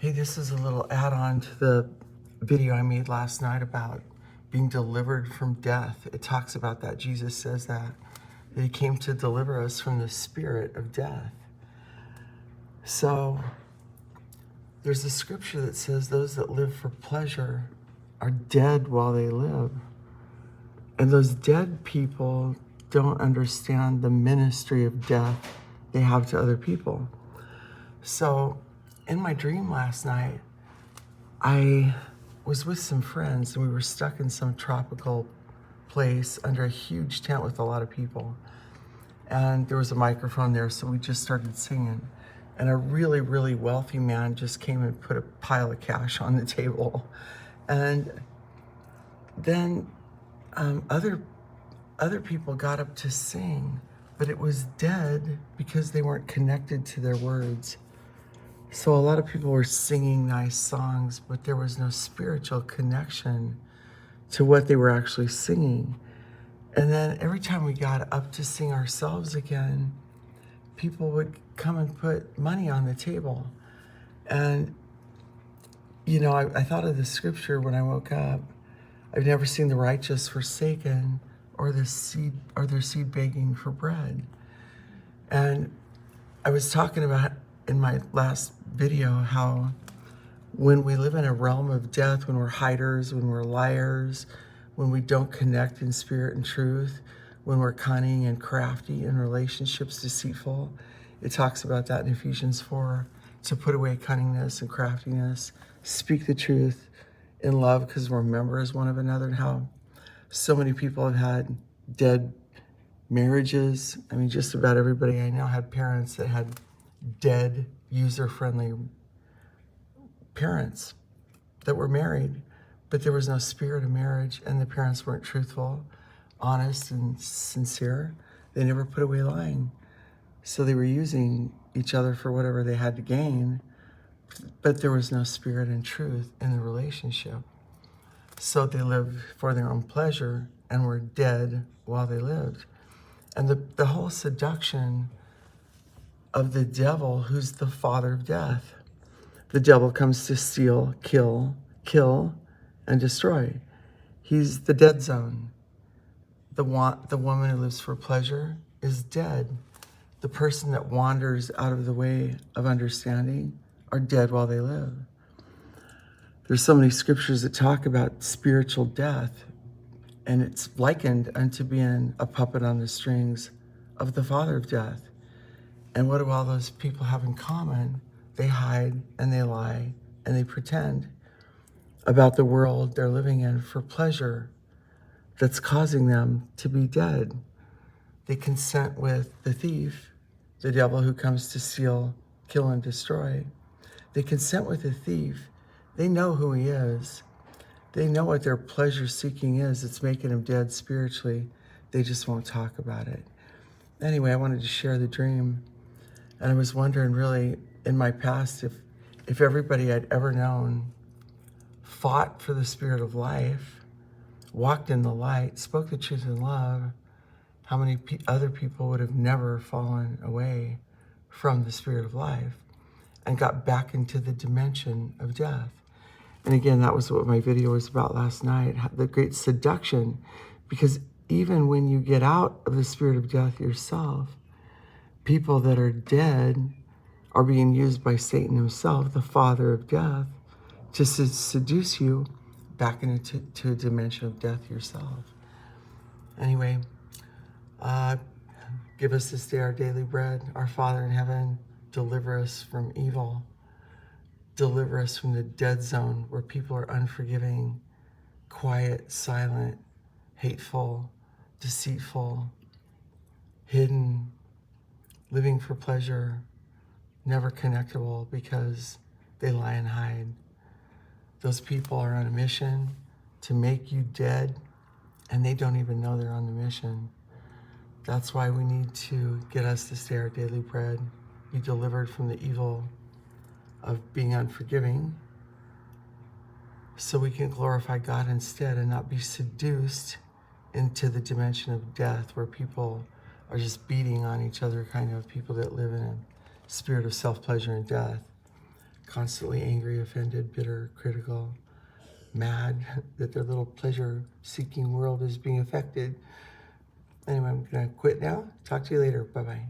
Hey, this is a little add-on to the video I made last night about being delivered from death. It talks about that. Jesus says that he came to deliver us from the spirit of death. So there's a scripture that says those that live for pleasure are dead while they live. And those dead people don't understand the ministry of death they have to other people. So in my dream last night, I was with some friends and we were stuck in some tropical place under a huge tent with a lot of people. And there was a microphone there, so we just started singing. And a really, really wealthy man just came and put a pile of cash on the table. And then other people got up to sing, but it was dead because they weren't connected to their words. So a lot of people were singing nice songs, but there was no spiritual connection to what they were actually singing. And then every time we got up to sing ourselves again, people would come and put money on the table. And, you know, I thought of the scripture when I woke up. I've never seen the righteous forsaken or their seed begging for bread. And I was talking about in my last video how when we live in a realm of death, when we're hiders, when we're liars, when we don't connect in spirit and truth, when we're cunning and crafty in relationships, deceitful, it talks about that in Ephesians 4, to put away cunningness and craftiness, speak the truth in love because we're members one of another, and how so many people have had dead marriages. I mean, just about everybody I know had parents that had dead, user-friendly parents that were married, but there was no spirit of marriage, and the parents weren't truthful, honest, and sincere. They never put away lying. So they were using each other for whatever they had to gain, but there was no spirit and truth in the relationship. So they lived for their own pleasure and were dead while they lived. And the whole seduction of the devil, who's the father of death. The devil comes to steal, kill, and destroy. He's the dead zone. The woman who lives for pleasure is dead. The person that wanders out of the way of understanding are dead while they live. There's so many scriptures that talk about spiritual death, and it's likened unto being a puppet on the strings of the father of death. And what do all those people have in common? They hide and they lie and they pretend about the world they're living in for pleasure that's causing them to be dead. They consent with the thief, the devil who comes to steal, kill, and destroy. They consent with the thief. They know who he is. They know what their pleasure seeking is. It's making them dead spiritually. They just won't talk about it. Anyway, I wanted to share the dream. And I was wondering really in my past if everybody I'd ever known fought for the spirit of life, walked in the light, spoke the truth in love, how many other people would have never fallen away from the spirit of life and got back into the dimension of death. And again, that was what my video was about last night, the great seduction, because even when you get out of the spirit of death yourself, people that are dead are being used by Satan himself, the father of death, to seduce you back into a dimension of death yourself. Anyway, give us this day our daily bread. Our Father in heaven, deliver us from evil. Deliver us from the dead zone where people are unforgiving, quiet, silent, hateful, deceitful, hidden, living for pleasure, never connectable because they lie and hide. Those people are on a mission to make you dead, and they don't even know they're on the mission. That's why we need to get us this day our daily bread, be delivered from the evil of being unforgiving, so we can glorify God instead and not be seduced into the dimension of death where people are just beating on each other, kind of people that live in a spirit of self-pleasure and death. constantly angry, offended, bitter, critical, mad that their little pleasure-seeking world is being affected. Anyway, I'm going to quit now. Talk to you later. Bye-bye.